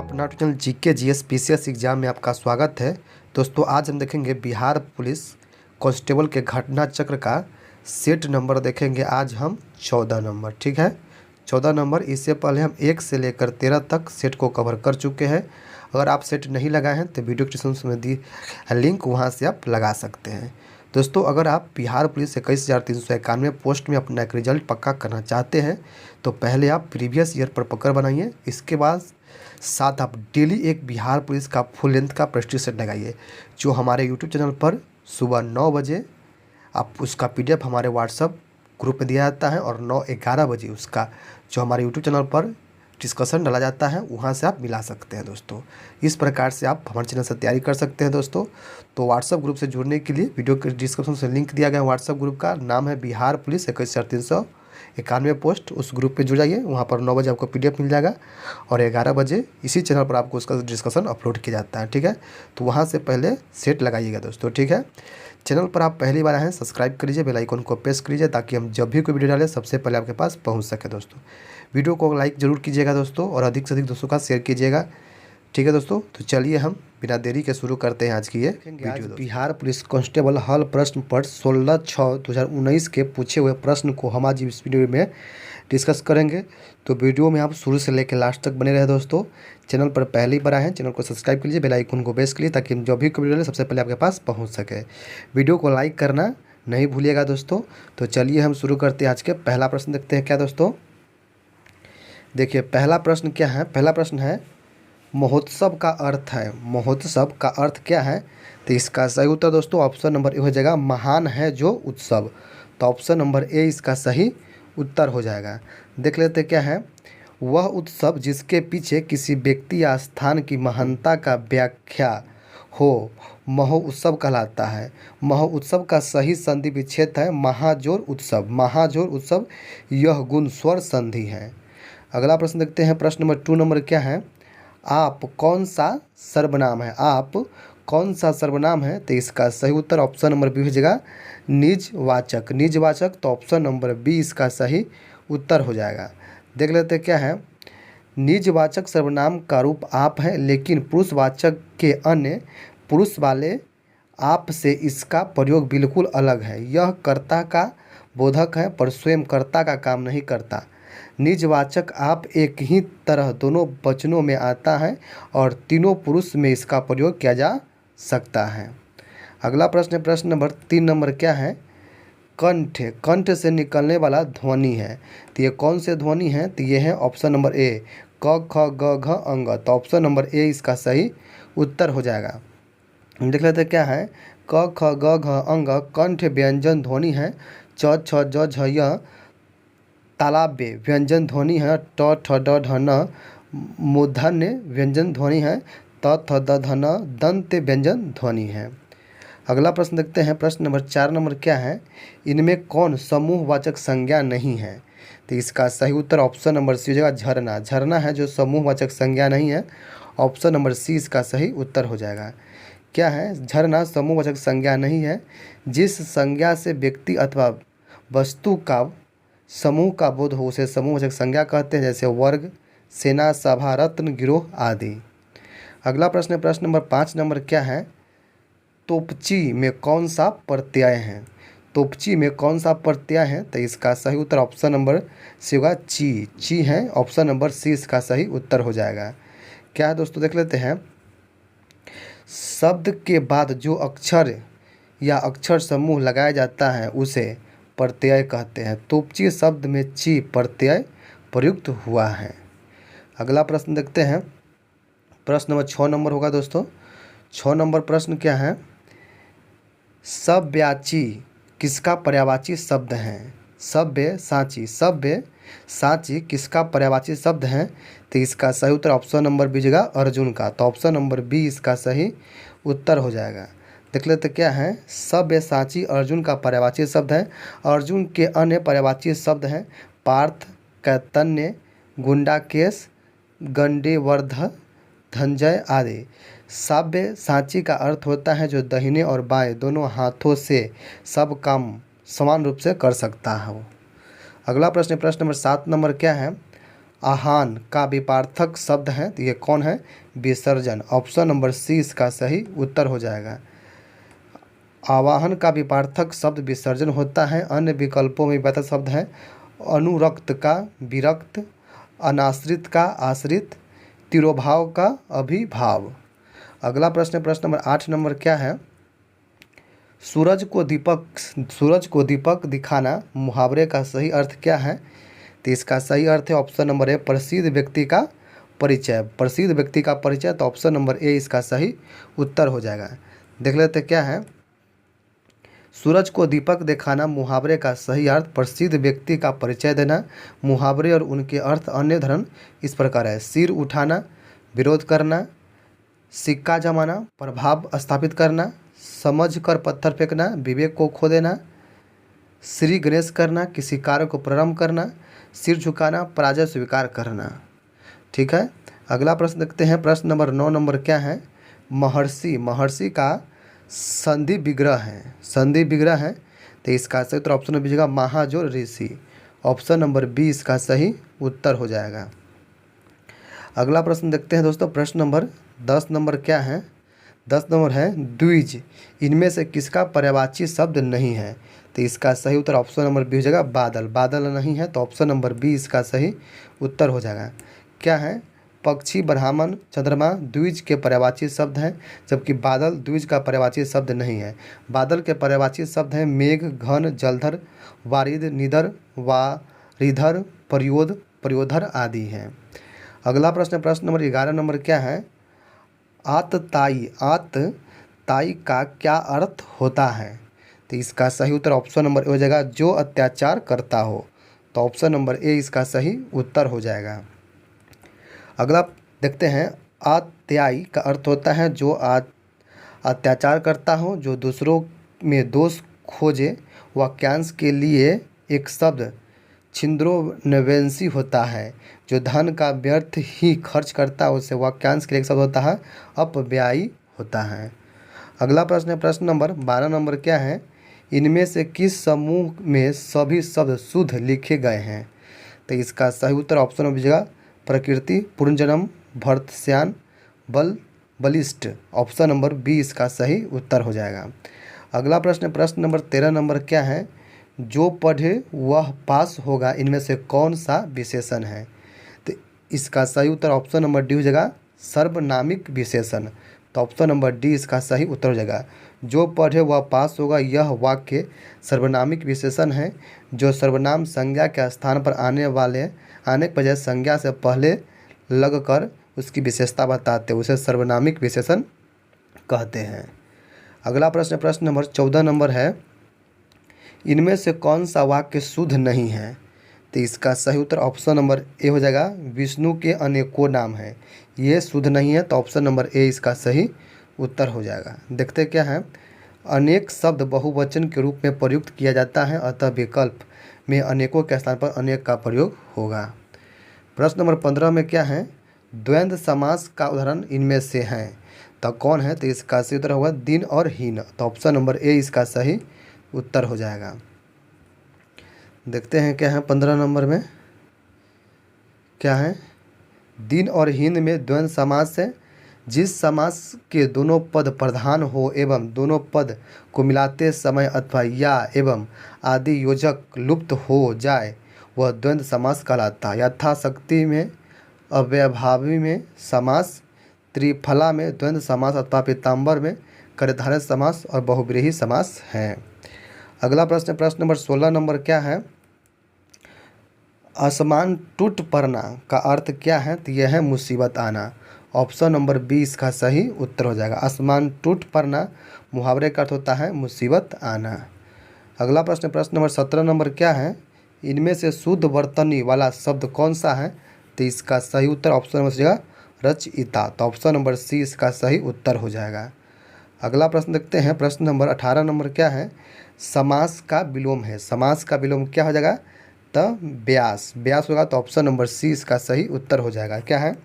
अपना total GK GS PCS exam में आपका स्वागत है। दोस्तों आज हम देखेंगे बिहार पुलिस कांस्टेबल के घटना चक्र का सेट नंबर देखेंगे। आज हम 14 नंबर, ठीक है 14 नंबर। इससे पहले हम 1 से लेकर 13 तक सेट को कवर कर चुके हैं। अगर आप सेट नहीं लगाए हैं तो वीडियो डिस्क्रिप्शन में दी लिंक, वहाँ से आप लगा सकते हैं। दोस्तों अगर आप बिहार पुलिस 21,391 पोस्ट में अपना एक रिजल्ट पक्का करना चाहते हैं तो पहले आप प्रीवियस ईयर पर पकड़ बनाइए। इसके बाद साथ आप डेली एक बिहार पुलिस का फुल लेंथ का प्रैक्टिस सेट लगाइए, जो हमारे यूट्यूब चैनल पर सुबह 9 बजे आप उसका पीडीएफ हमारे व्हाट्सअप ग्रुप में दिया जाता है और 9-11 बजे उसका जो हमारे यूट्यूब चैनल पर डिस्कशन डाला जाता है, वहाँ से आप मिला सकते हैं। दोस्तों इस प्रकार से आप हमारे चैनल से तैयारी कर सकते हैं। दोस्तों तो व्हाट्सअप ग्रुप से जुड़ने के लिए वीडियो के डिस्क्रिप्शन से लिंक दिया गया है। व्हाट्सअप ग्रुप का नाम है बिहार पुलिस 21,391 पोस्ट। उस ग्रुप पे जुड़ जाइए, वहाँ पर 9 बजे आपको पीडीएफ मिल जाएगा और 11 बजे इसी चैनल पर आपको उसका डिस्कशन अपलोड किया जाता है, ठीक है। तो वहाँ से पहले सेट लगाइएगा दोस्तों, ठीक है। चैनल पर आप पहली बार आए हैं, सब्सक्राइब कर लीजिए, बेल आइकन को प्रेस करिए ताकि हम जब भी कोई वीडियो डालें सबसे पहले आपके पास पहुंच सके। दोस्तों वीडियो को लाइक ज़रूर कीजिएगा दोस्तों, और अधिक से अधिक दोस्तों का शेयर कीजिएगा, ठीक है दोस्तों। तो चलिए हम बिना देरी के शुरू करते हैं आज की ये video. Bihar police constable hall प्रश्न पत्र 16/6/2019 के पूछे हुए प्रश्न को हम आज इस वीडियो में डिस्कस करेंगे। तो वीडियो में आप शुरू से लेकर लास्ट तक बने रहे दोस्तों। चैनल पर पहली बार आए हैं, चैनल को सब्सक्राइब कीजिए, बेल आइकन को प्रेस कीजिए ताकि हम जो भी वीडियो डालें सबसे पहले आपके पास पहुंच सके। वीडियो को लाइक करना नहीं भूलिएगा दोस्तों। तो चलिए हम शुरू करते हैं। आज के पहला प्रश्न देखते हैं क्या दोस्तों। देखिए पहला प्रश्न क्या है। पहला प्रश्न है महोत्सव का अर्थ है। महोत्सव का अर्थ क्या है? तो इसका सही उत्तर दोस्तों ऑप्शन नंबर ए हो जाएगा, महान है जो उत्सव। तो ऑप्शन नंबर ए इसका सही उत्तर हो जाएगा। देख लेते क्या है। वह उत्सव जिसके पीछे किसी व्यक्ति या स्थान की महानता का व्याख्या हो महोत्सव कहलाता है। महोत्सव का सही संधि विच्छेद है महाजोर उत्सव। महाजोर उत्सव यह गुण स्वर संधि है। अगला प्रश्न देखते हैं। प्रश्न नंबर 2 नंबर क्या है। आप कौन सा सर्वनाम है? आप कौन सा सर्वनाम है? तो इसका सही उत्तर ऑप्शन नंबर बी हो जाएगा, निजवाचक। निजवाचक, तो ऑप्शन नंबर बी इसका सही उत्तर हो जाएगा। देख लेते क्या है। निजवाचक सर्वनाम का रूप आप है, लेकिन पुरुषवाचक के अन्य पुरुष वाले आप से इसका प्रयोग बिल्कुल अलग है। यह कर्ता का बोधक है पर स्वयं कर्ता का काम नहीं करता। निजवाचक आप एक ही तरह दोनों वचनों में आता है और तीनों पुरुष में इसका प्रयोग किया जा सकता है। अगला प्रश्न प्रश्न नंबर 3 नंबर क्या है। कंठ, कंठ से निकलने वाला ध्वनि है। तो ये कौन से ध्वनि है? तो ये है ऑप्शन नंबर ए, क ख ग घ अंग। तो ऑप्शन नंबर ए इसका सही उत्तर हो जाएगा। देख लेते क्या है। क ख ग घ अंग कंठ व्यंजन ध्वनि है। च छ ज झ य तालाब्य व्यंजन ध्वनि है। ट ठ ड ढ न मूर्धन्य व्यंजन ध्वनि है। त थ द ध न दंत व्यंजन ध्वनि है। अगला प्रश्न देखते हैं। प्रश्न नंबर 4 नंबर क्या है। इनमें कौन समूहवाचक संज्ञा नहीं है? तो इसका सही उत्तर ऑप्शन नंबर सी हो जाएगा, झरना। झरना है जो समूहवाचक संज्ञा नहीं है। ऑप्शन नंबर सी इसका सही उत्तर हो जाएगा। क्या है? झरना समूहवाचक संज्ञा नहीं है। जिस संज्ञा से व्यक्ति अथवा वस्तु का समूह का बोध हो उसे समूहवाचक संज्ञा कहते हैं, जैसे वर्ग, सेना, सभा, रत्न, गिरोह आदि। अगला प्रश्न प्रश्न नंबर 5 नंबर क्या है। तोपची में कौन सा प्रत्यय है? तोपची में कौन सा प्रत्यय है? तो इसका सही उत्तर ऑप्शन नंबर सी होगा, ची। ची है, ऑप्शन नंबर सी इसका सही उत्तर हो जाएगा। क्या है दोस्तों देख लेते हैं। शब्द के बाद जो अक्षर या अक्षर समूह लगाया जाता है उसे प्रत्यय कहते हैं। तोपची शब्द में ची प्रत्यय प्रयुक्त हुआ है। अगला प्रश्न देखते हैं। प्रश्न नंबर 6 नंबर होगा दोस्तों। 6 नंबर प्रश्न क्या है। सव्याची किसका पर्यायवाची शब्द है? सभ्य साची, सभ्य साची किसका पर्यायवाची शब्द है? तो इसका सही उत्तर ऑप्शन नंबर बी होगा, अर्जुन का। तो ऑप्शन नंबर बी इसका सही उत्तर हो जाएगा। देख लेते क्या है। सव्यसाची अर्जुन का पर्यायवाची शब्द है। अर्जुन के अन्य पर्यायवाची शब्द हैं पार्थ, कैतन्य, गुंडाकेश, गंडेवर्ध, धनंजय आदि। सव्यसाची का अर्थ होता है जो दाहिने और बाएं दोनों हाथों से सब काम समान रूप से कर सकता है। अगला प्रश्न प्रश्न नंबर 7 नंबर क्या है। आहान का विपार्थक शब्द है, तो ये कौन है? विसर्जन। ऑप्शन नंबर सी इसका सही उत्तर हो जाएगा। आवाहन का विपार्थक शब्द विसर्जन होता है। अन्य विकल्पों में विपार्थक शब्द है अनुरक्त का विरक्त, अनाश्रित का आश्रित, तिरोभाव का अभिभाव। अगला प्रश्न नंबर 8 नंबर क्या है? सूरज को दीपक दिखाना मुहावरे का सही अर्थ क्या है? तो इसका सही अर्थ है ऑप्शन नंबर ए प्रसिद्ध व्यक्ति का परिचय। प्रसिद्ध व्यक्ति का परिचय, तो ऑप्शन नंबर ए इसका सही उत्तर हो जाएगा। देख लेते क्या है। सूरज को दीपक दिखाना मुहावरे का सही अर्थ प्रसिद्ध व्यक्ति का परिचय देना। मुहावरे और उनके अर्थ अन्य धरण इस प्रकार है। सिर उठाना, विरोध करना, सिक्का जमाना, प्रभाव स्थापित करना, समझ कर पत्थर फेंकना, विवेक को खो देना, श्री गणेश करना, किसी कार्य को प्रारंभ करना, सिर झुकाना, पराजय स्वीकार करना। ठीक है, अगला प्रश्न देखते हैं। प्रश्न नंबर 9 नंबर क्या है? महर्षि का संधि विग्रह है, तो इसका सही उत्तर ऑप्शन नंबर बी महाजोर ऋषि। ऑप्शन नंबर बी इसका सही उत्तर हो जाएगा। अगला प्रश्न देखते हैं दोस्तों। प्रश्न नंबर 10 नंबर क्या है? 10 नंबर है द्विज इनमें से किसका पर्यायवाची शब्द नहीं है? तो इसका सही उत्तर ऑप्शन नंबर बी हो जाएगा बादल। बादल नहीं है, तो ऑप्शन नंबर बी इसका सही उत्तर हो जाएगा। क्या है? पक्षी, ब्राह्मण, चंद्रमा द्विज के पर्यायवाची शब्द हैं, जबकि बादल द्विज का पर्यायवाची शब्द नहीं है। बादल के पर्यायवाची शब्द हैं मेघ, घन, जलधर, वारिद, निधर, वारिधर, प्रयोधर आदि हैं। अगला प्रश्न नंबर 11 नंबर क्या है? आतताई का क्या अर्थ होता है? तो इसका सही उत्तर ऑप्शन नंबर ए हो जाएगा जो अत्याचार करता हो। तो ऑप्शन नंबर ए इसका सही उत्तर हो जाएगा। अगला देखते हैं। आत्यायी का अर्थ होता है जो अत्याचार करता हो, जो दूसरों में दोष खोजे। वाक्यांश के लिए एक शब्द छिंद्रोनवेंसी होता है, जो धन का व्यर्थ ही खर्च करता है उसे वाक्यांश के लिए एक शब्द होता है अपव्ययी होता है। अगला प्रश्न नंबर 12 नंबर क्या है? इनमें से किस समूह में सभी शब्द शुद्ध लिखे गए हैं? तो इसका सही उत्तर ऑप्शन नंबर बी प्रकृति, पुनर्जन्म, भर्तस्यान, बलिष्ठ। ऑप्शन नंबर बी इसका सही उत्तर हो जाएगा। अगला प्रश्न नंबर 13 नंबर क्या है? जो पढ़े वह पास होगा इनमें से कौन सा विशेषण है? तो इसका सही उत्तर ऑप्शन नंबर डी हो जाएगा सर्वनामिक विशेषण। तो ऑप्शन नंबर डी इसका सही उत्तर हो जाएगा। जो पढ़े वह पास होगा यह वाक्य सर्वनामिक विशेषण है, जो सर्वनाम संज्ञा के स्थान पर आने के बजाय संज्ञा से पहले लगकर उसकी विशेषता बताते हैं, उसे सर्वनामिक विशेषण कहते हैं। अगला प्रश्न नंबर 14 नंबर है। इनमें से कौन सा वाक्य शुद्ध नहीं है? तो इसका सही उत्तर ऑप्शन नंबर ए हो जाएगा विष्णु के अनेकों नाम हैं, ये शुद्ध नहीं है। तो ऑप्शन नंबर ए इसका सही उत्तर हो जाएगा। देखते क्या है? अनेक शब्द बहुवचन के रूप में प्रयुक्त किया जाता है, अतः विकल्प में अनेकों के स्थान पर अनेक का प्रयोग होगा। प्रश्न नंबर 15 में क्या है? द्वंद्व समास का उदाहरण इनमें से हैं, तो कौन है? तो इसका सही उत्तर होगा दिन और हीन। तो ऑप्शन नंबर ए इसका सही उत्तर हो जाएगा। देखते हैं क्या है 15 नंबर में क्या है? दिन और हीन में द्वंद्व समास है। जिस समास के दोनों पद प्रधान हो एवं दोनों पद को मिलाते समय अथवा या एवं आदि योजक लुप्त हो जाए वह द्वंद्व समास कहलाता है। यथाशक्ति में, अव्ययभावी में समास, त्रिफला में द्वंद्व समास अथवा पीताम्बर में कर्तधारय समास और बहुव्रीहि समास है। अगला प्रश्न नंबर 16 नंबर क्या है? आसमान टूट पड़ना का अर्थ क्या है? तो यह है मुसीबत आना। ऑप्शन नंबर बी इसका सही उत्तर हो जाएगा। आसमान टूट पड़ना मुहावरे का अर्थ होता है मुसीबत आना। अगला प्रश्न नंबर 17 नंबर क्या है? इनमें से शुद्ध वर्तनी वाला शब्द कौन सा है? तो इसका सही उत्तर ऑप्शन नंबर सी रचयिता। तो ऑप्शन नंबर सी इसका सही उत्तर हो जाएगा। अगला प्रश्न देखते हैं। प्रश्न नंबर 18 नंबर क्या है? समास का विलोम है। समास का विलोम क्या हो जाएगा? तो ब्यास होगा। तो ऑप्शन नंबर सी इसका सही उत्तर हो जाएगा। क्या है?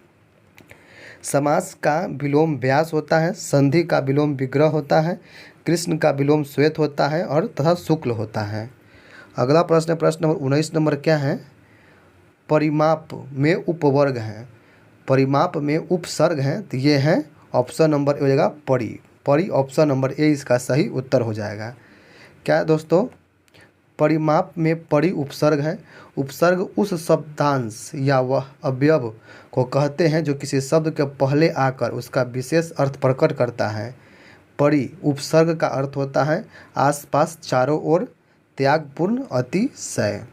समास का विलोम ब्यास होता है, संधि का विलोम विग्रह होता है, कृष्ण का विलोम श्वेत होता है और तथा शुक्ल होता है। अगला प्रश्न नंबर 19 नंबर क्या है? परिमाप में उपवर्ग हैं, परिमाप में उपसर्ग हैं, तो ये हैं ऑप्शन नंबर ए हो जाएगा परि। परि ऑप्शन नंबर ए इसका सही उत्तर हो जाएगा। क्या है दोस्तों, परिमाप में परि उपसर्ग है। उपसर्ग उस शब्दांश या वह अवयव को कहते हैं जो किसी शब्द के पहले आकर उसका विशेष अर्थ प्रकट करता है। परि उपसर्ग का अर्थ होता है आसपास, चारों ओर, त्यागपूर्ण, अतिशय।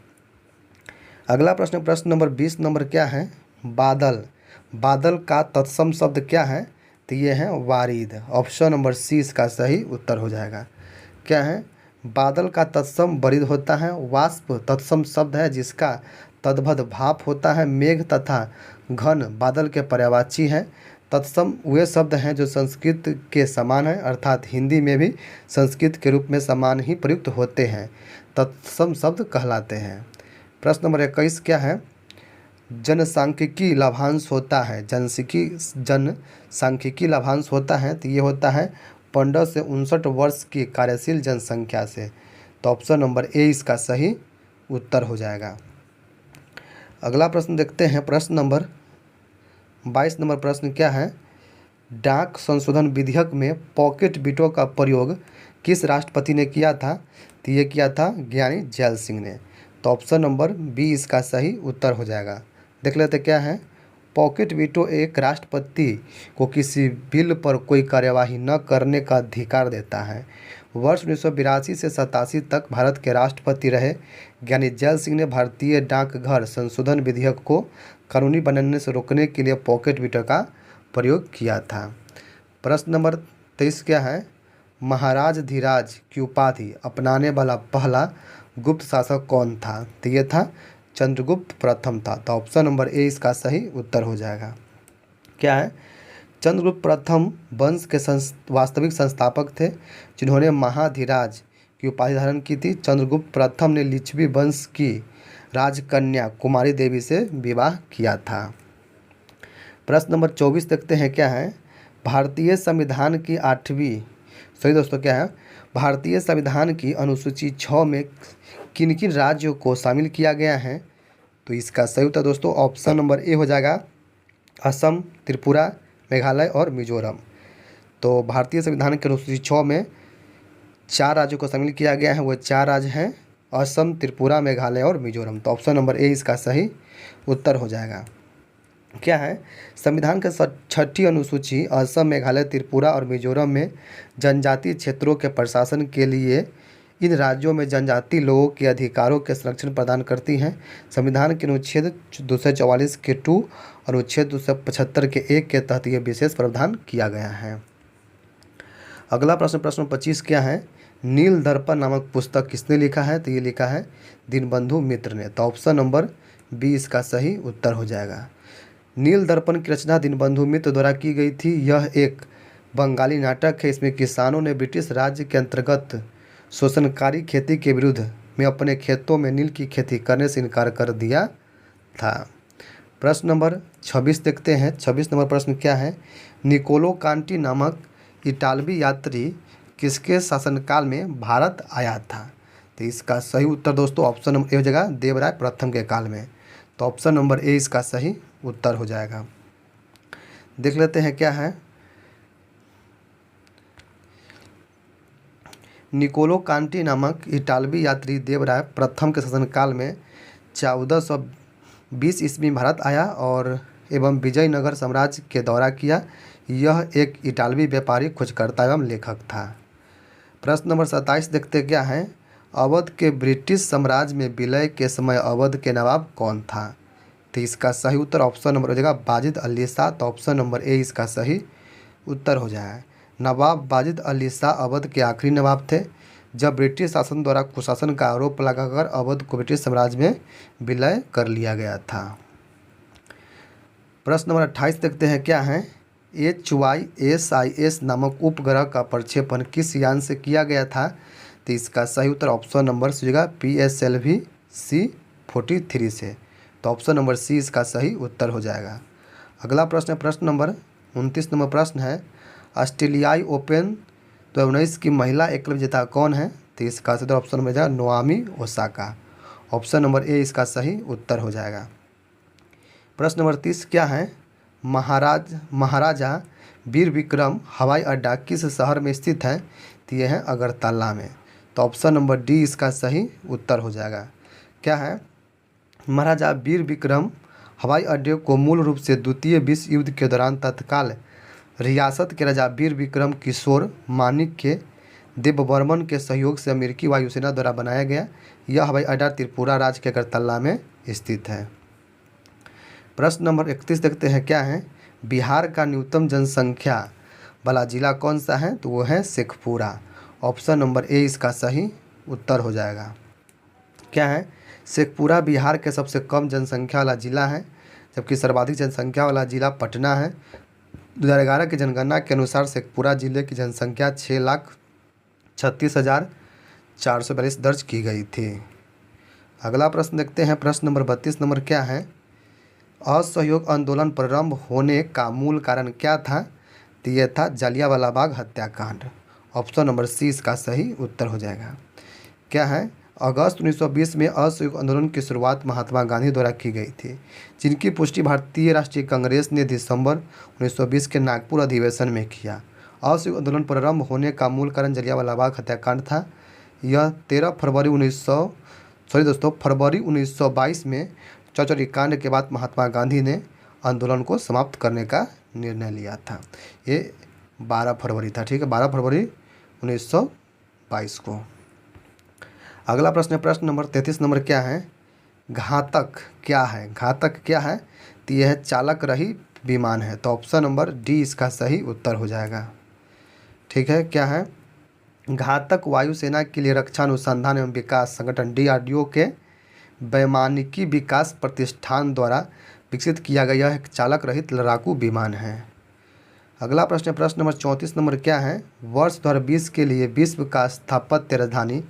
अगला प्रश्न, प्रश्न नंबर 20 नंबर क्या है, बादल। बादल का तत्सम शब्द क्या है, तो ये है वारिद। ऑप्शन नंबर सी इसका सही उत्तर हो जाएगा। क्या है, बादल का तत्सम वरिद होता है। वाष्प तत्सम शब्द है जिसका तद्भव भाप होता है। मेघ तथा घन बादल के पर्यायवाची हैं। तत्सम वे शब्द हैं जो संस्कृत के समान हैं, अर्थात हिंदी में भी संस्कृत के रूप में समान ही प्रयुक्त होते हैं, तत्सम शब्द कहलाते हैं। प्रश्न नंबर 21 क्या है, जनसांख्यिकी लाभांश होता है। जनसांख्यिकी लाभांश होता है, तो ये होता है 15 से 59 वर्ष की कार्यशील जनसंख्या से। तो ऑप्शन नंबर ए इसका सही उत्तर हो जाएगा। अगला प्रश्न देखते हैं, प्रश्न नंबर 22 नंबर प्रश्न क्या है, डाक संशोधन विधेयक में पॉकेट बिटों का प्रयोग किस राष्ट्रपति ने किया था, तो ये किया था ज्ञानी जैल सिंह ने। तो ऑप्शन नंबर बी इसका सही उत्तर हो जाएगा। देख लेते क्या है, पॉकेट वीटो एक राष्ट्रपति को किसी बिल पर कोई कार्यवाही न करने का अधिकार देता है। वर्ष 1982 से 87 तक भारत के राष्ट्रपति रहे ज्ञानी जैल सिंह ने भारतीय डाकघर संशोधन विधेयक को कानूनी बनने से रोकने के लिए पॉकेट वीटो का प्रयोग किया था। प्रश्न नंबर 23 क्या है, महाराज धीराज की उपाधि अपनाने वाला पहला गुप्त शासक कौन था, तो ये था चंद्रगुप्त प्रथम था। तो ऑप्शन नंबर ए इसका सही उत्तर हो जाएगा। क्या है, चंद्रगुप्त प्रथम वंश के वास्तविक संस्थापक थे जिन्होंने महाधीराज की उपाधि धारण की थी। चंद्रगुप्त प्रथम ने लिच्छवी वंश की राजकन्या कुमारी देवी से विवाह किया था। प्रश्न नंबर 24 देखते हैं क्या है, भारतीय संविधान की 8वीं, सही दोस्तों क्या है, भारतीय संविधान की अनुसूची 6 में किन किन राज्यों को शामिल किया गया है, तो इसका सही उत्तर दोस्तों ऑप्शन नंबर ए हो जाएगा, असम, त्रिपुरा, मेघालय और मिजोरम। तो भारतीय संविधान के अनुसूची 6 में 4 राज्यों को शामिल किया गया है, वो 4 राज्य हैं असम, त्रिपुरा, मेघालय और मिजोरम। तो ऑप्शन नंबर ए इसका सही उत्तर हो जाएगा। क्या है, संविधान के 6ठी अनुसूची असम, मेघालय, त्रिपुरा और मिजोरम में जनजातीय क्षेत्रों के प्रशासन के लिए इन राज्यों में जनजातीय लोगों के अधिकारों के संरक्षण प्रदान करती हैं। संविधान के अनुच्छेद 244 के 2 और अनुच्छेद 275 के 1 के तहत ये विशेष प्रावधान किया गया है। अगला प्रश्न, प्रश्न 25 क्या है, नील दर्पण नामक पुस्तक किसने लिखा है, तो ये लिखा है दीनबंधु मित्र ने। तो ऑप्शन नंबर बी इसका सही उत्तर हो जाएगा। नील दर्पण की रचना दीनबंधु मित्र द्वारा की गई थी। यह एक बंगाली नाटक है। इसमें किसानों ने ब्रिटिश राज्य के अंतर्गत शोषणकारी खेती के विरुद्ध में अपने खेतों में नील की खेती करने से इनकार कर दिया था। प्रश्न नंबर 26 देखते हैं। 26 नंबर प्रश्न क्या है, निकोलो कांटी नामक इटालवी यात्री किसके शासनकाल में भारत आया था, तो इसका सही उत्तर दोस्तों ऑप्शन नंबर ए हो जाएगा, देवराय प्रथम के काल में। तो ऑप्शन नंबर ए इसका सही उत्तर हो जाएगा। देख लेते हैं क्या है, निकोलो कांटी नामक इटालवी यात्री देवराय प्रथम के शासनकाल में 1420 ईस्वी में भारत आया और एवं विजयनगर साम्राज्य के दौरा किया। यह एक इटालवी व्यापारी, खोजकर्ता एवं लेखक था। प्रश्न नंबर 27 देखते क्या है, अवध के ब्रिटिश साम्राज्य में विलय के समय अवध के नवाब कौन था, तो इसका सही उत्तर ऑप्शन नंबर हो जाएगा बाजिद अली शाह। तो ऑप्शन नंबर ए इसका सही उत्तर हो जाएगा। नवाब बाजिद अली शाह अवध के आखिरी नवाब थे जब ब्रिटिश शासन द्वारा कुशासन का आरोप लगाकर अवध को ब्रिटिश साम्राज्य में विलय कर लिया गया था। प्रश्न नंबर 28 देखते हैं क्या है, HYSIS नामक उपग्रह का प्रक्षेपण किस यान से किया गया था, तो इसका सही उत्तर ऑप्शन नंबर सी होगा PSLV C-43 से। तो ऑप्शन नंबर सी इसका सही उत्तर हो जाएगा। अगला प्रश्न है प्रश्न नंबर 29 नंबर प्रश्न है, ऑस्ट्रेलियाई ओपन 2019 की महिला एकल विजेता कौन है, तो इसका सही ऑप्शन नंबर जाएगा नोआमी ओसाका। ऑप्शन नंबर ए इसका सही उत्तर हो जाएगा। प्रश्न नंबर 30 क्या है? महाराजा वीर विक्रम हवाई अड्डा किस शहर में स्थित है? तो ये है अगरतला में। तो ऑप्शन नंबर डी इसका सही उत्तर हो जाएगा। क्या है? महाराजा वीर विक्रम हवाई अड्डे को मूल रूप से द्वितीय विश्व युद्ध के दौरान तत्काल रियासत के राजा वीर विक्रम किशोर माणिक्य देववर्मन के सहयोग से अमेरिकी वायुसेना द्वारा बनाया गया। यह हवाई अड्डा त्रिपुरा राज्य के अगरतला में स्थित है। प्रश्न नंबर 31 देखते हैं क्या है? बिहार का न्यूनतम जनसंख्या वाला जिला कौन सा है? तो वो है शेखपुरा। ऑप्शन नंबर ए इसका सही उत्तर हो जाएगा। क्या है? शेखपुरा बिहार के सबसे कम जनसंख्या वाला जिला है, जबकि सर्वाधिक जनसंख्या वाला जिला पटना है। 2011 की जनगणना के अनुसार शेखपुरा जिले की जनसंख्या 6,36,442 दर्ज की गई थी। अगला प्रश्न देखते हैं। प्रश्न नंबर 32 नंबर क्या है? असहयोग आंदोलन प्रारंभ होने का मूल कारण क्या था? तो यह था जलियांवाला बाग हत्याकांड। ऑप्शन नंबर सी इसका सही उत्तर हो जाएगा। क्या है? अगस्त 1920 में असहयोग आंदोलन की शुरुआत महात्मा गांधी द्वारा की गई थी, जिनकी पुष्टि भारतीय राष्ट्रीय कांग्रेस ने दिसंबर 1920 के नागपुर अधिवेशन में किया। असहयोग आंदोलन प्रारंभ होने का मूल कारण जलियांवाला बाग हत्याकांड था। यह 13 फरवरी 1922 में चौचौरी कांड के बाद महात्मा गांधी ने आंदोलन को समाप्त करने का निर्णय लिया था। ये 12 फरवरी था, ठीक है, 12 फरवरी 1922 को। अगला प्रश्न नंबर 33 नंबर क्या है? घातक क्या है? घातक क्या है? तो यह चालक रहित विमान है। तो ऑप्शन नंबर डी इसका सही उत्तर हो जाएगा। ठीक है। क्या है? घातक वायुसेना के लिए रक्षा अनुसंधान एवं विकास संगठन DRDO के वैमानिकी विकास प्रतिष्ठान द्वारा विकसित किया गया एक चालक रहित लड़ाकू विमान है। अगला प्रश्न नंबर 34 नंबर क्या है? वर्ष 2020 के लिए विश्व का स्थापत्य राजधानी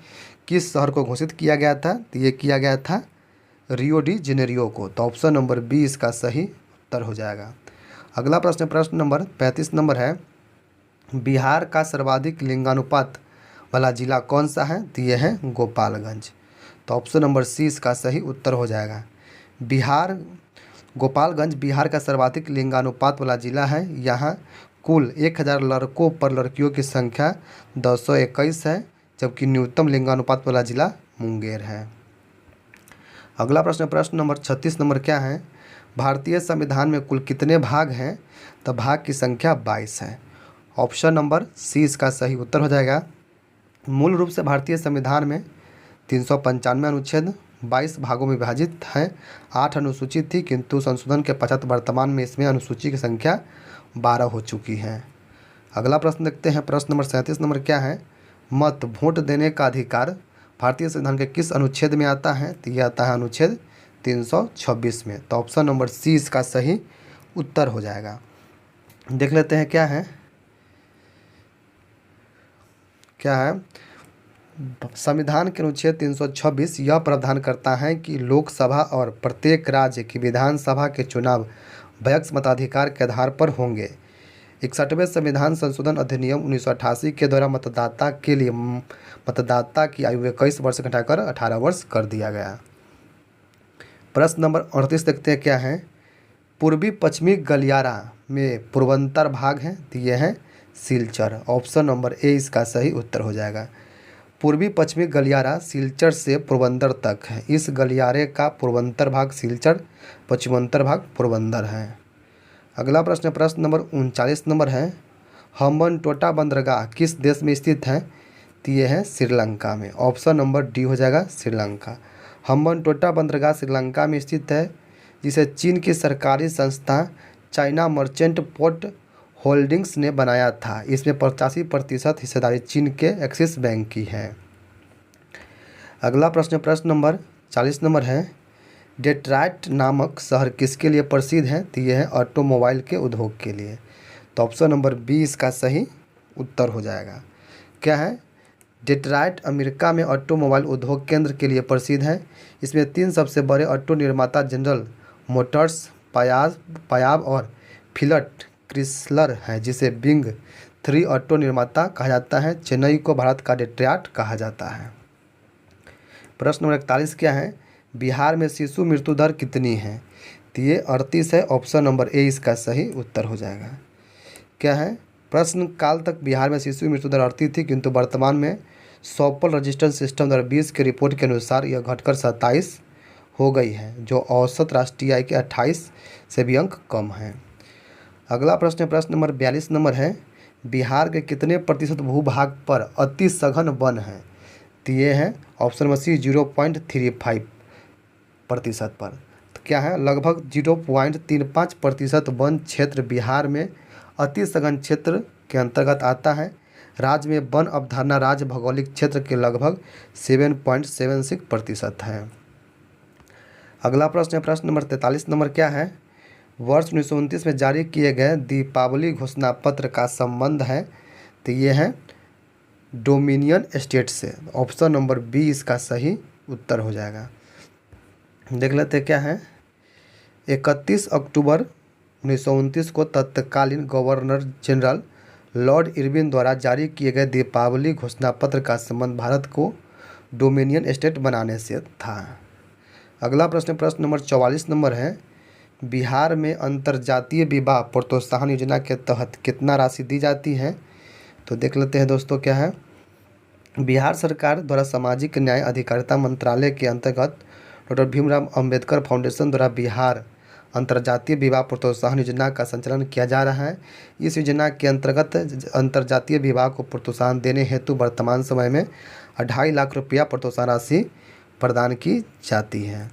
किस शहर को घोषित किया गया था? तो ये किया गया था रियो डी जेनेरियो को। तो ऑप्शन नंबर बी इसका सही उत्तर हो जाएगा। अगला प्रश्न नंबर 35 नंबर है, बिहार का सर्वाधिक लिंगानुपात वाला जिला कौन सा है? तो ये है गोपालगंज। तो ऑप्शन नंबर सी इसका सही उत्तर हो जाएगा। गोपालगंज बिहार का सर्वाधिक लिंगानुपात वाला जिला है। यहाँ कुल 1000 लड़कों पर लड़कियों की संख्या 221 है, जबकि न्यूनतम लिंगानुपात वाला जिला मुंगेर है। अगला प्रश्न नंबर 36 नंबर क्या है? भारतीय संविधान में कुल कितने भाग हैं? तो भाग की संख्या 22 है। ऑप्शन नंबर सी इसका सही उत्तर हो जाएगा। मूल रूप से भारतीय संविधान में 395 अनुच्छेद 22 भागों में विभाजित है। 8 अनुसूची थी, किंतु संशोधन के पश्चात वर्तमान में इसमें अनुसूची की संख्या 12 हो चुकी है। अगला प्रश्न देखते हैं। प्रश्न नंबर 37 नंबर क्या है? मत वोट देने का अधिकार भारतीय संविधान के किस अनुच्छेद में आता है? तो यह आता है अनुच्छेद 326 में। तो ऑप्शन नंबर सी इसका सही उत्तर हो जाएगा। देख लेते हैं क्या है। संविधान के अनुच्छेद 326 यह प्रावधान करता है कि लोकसभा और प्रत्येक राज्य की विधानसभा के चुनाव वयस्क मताधिकार के आधार पर होंगे। 61वें संविधान संशोधन अधिनियम 1988 के द्वारा मतदाता की आयु 21 वर्ष घटाकर 18 वर्ष कर दिया गया। प्रश्न नंबर 38 देखते हैं क्या है? पूर्वी पश्चिमी गलियारा में पूर्वोत्तर भाग है। तो यह है सिलचर। ऑप्शन नंबर ए इसका सही उत्तर हो जाएगा। पूर्वी पश्चिमी गलियारा सिलचर से पोरबंदर तक है। इस गलियारे का पूर्वोत्तर भाग सिलचर, पश्चिमोत्तर भाग पोरबंदर है। अगला प्रश्न नंबर 39 नंबर है, हम्बनटोटा बंदरगाह किस देश में स्थित है? तो ये है श्रीलंका में। ऑप्शन नंबर डी हो जाएगा श्रीलंका। हम्बनटोटा बंदरगाह श्रीलंका में स्थित है, जिसे चीन की सरकारी संस्था चाइना मर्चेंट पोर्ट होल्डिंग्स ने बनाया था। इसमें 85% हिस्सेदारी चीन के एक्सिस बैंक की है। अगला प्रश्न नंबर 40 नंबर है, डेट्रॉयट नामक शहर किसके लिए प्रसिद्ध है? तो यह है ऑटोमोबाइल के उद्योग के लिए। तो ऑप्शन नंबर बी इसका सही उत्तर हो जाएगा। क्या है? डेट्रॉयट अमेरिका में ऑटोमोबाइल उद्योग केंद्र के लिए प्रसिद्ध है। इसमें 3 सबसे बड़े ऑटो निर्माता जनरल मोटर्स, पयाब और फियट क्रिसलर है, जिसे बिग 3 ऑटो निर्माता कहा जाता है। चेन्नई को भारत का डेट्रॉयट कहा जाता है। प्रश्न नंबर 41 क्या है? बिहार में शिशु मृत्यु दर कितनी है? तो ये 38 है, ऑप्शन नंबर ए इसका सही उत्तर हो जाएगा। क्या है, प्रश्न काल तक बिहार में शिशु मृत्यु दर 38 थी, किंतु वर्तमान में सॉपल रजिस्टर सिस्टम 2020 की रिपोर्ट के अनुसार यह घटकर 27 हो गई है, जो औसत राष्ट्रीय आय के 28 से भी अंक कम है। अगला प्रश्न है, प्रश्न नंबर 42 नंबर है, बिहार के कितने प्रतिशत भूभाग पर अति सघन वन है? तो ये है ऑप्शन नंबर सी 0.35% पर। तो क्या है, लगभग 0.35% वन क्षेत्र बिहार में अति सघन क्षेत्र के अंतर्गत आता है। राज्य में वन अवधारणा राज्य भौगोलिक क्षेत्र के लगभग 7.76% है। अगला प्रश्न है, प्रश्न नंबर 43 नंबर क्या है, वर्ष 1929 में जारी किए गए दीपावली घोषणा पत्र का संबंध है? तो ये है डोमिनियन स्टेट से, ऑप्शन नंबर बी इसका सही उत्तर हो जाएगा। देख लेते क्या है, 31 अक्टूबर 1929 को तत्कालीन गवर्नर जनरल लॉर्ड इरविन द्वारा जारी किए गए दीपावली घोषणा पत्र का संबंध भारत को डोमिनियन स्टेट बनाने से था। अगला प्रश्न, प्रश्न नंबर 44 नंबर है, बिहार में अंतर्जातीय विवाह प्रोत्साहन योजना के तहत कितना राशि दी जाती है? तो देख लेते हैं दोस्तों क्या है, बिहार सरकार द्वारा सामाजिक न्याय अधिकारिता मंत्रालय के अंतर्गत डॉक्टर भीमराव अंबेडकर फाउंडेशन द्वारा बिहार अंतर्जातीय विवाह प्रोत्साहन योजना का संचालन किया जा रहा है। इस योजना के अंतर्गत अंतर्जातीय विवाह को प्रोत्साहन देने हेतु वर्तमान समय में 2.5 लाख रुपया प्रोत्साहन राशि प्रदान की जाती है।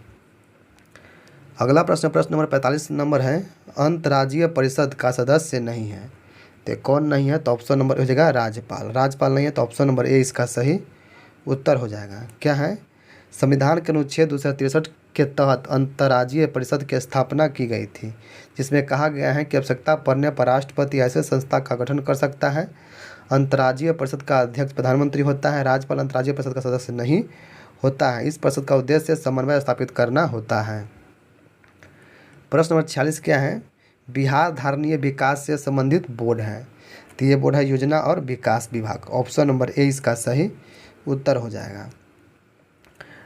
अगला प्रश्न, प्रश्न नंबर 45 नंबर है, अंतर्राज्यीय परिषद का सदस्य नहीं है? तो कौन नहीं है? तो ऑप्शन नंबर हो जाएगा राज्यपाल। राज्यपाल नहीं है तो ऑप्शन नंबर ए इसका सही उत्तर हो जाएगा। क्या है, संविधान के अनुच्छेद 263 के तहत अंतर्राज्यीय परिषद की स्थापना की गई थी, जिसमें कहा गया है कि आवश्यकता पड़ने पर राष्ट्रपति ऐसे संस्था का गठन कर सकता है। अंतर्राज्यीय परिषद का अध्यक्ष प्रधानमंत्री होता है। राज्यपाल अंतर्राज्यीय परिषद का सदस्य नहीं होता है। इस परिषद का उद्देश्य समन्वय स्थापित करना होता है। प्रश्न नंबर 46 क्या है, बिहार धारणीय विकास से संबंधित बोर्ड है? तो ये बोर्ड है योजना और विकास विभाग, ऑप्शन नंबर ए इसका सही उत्तर हो जाएगा।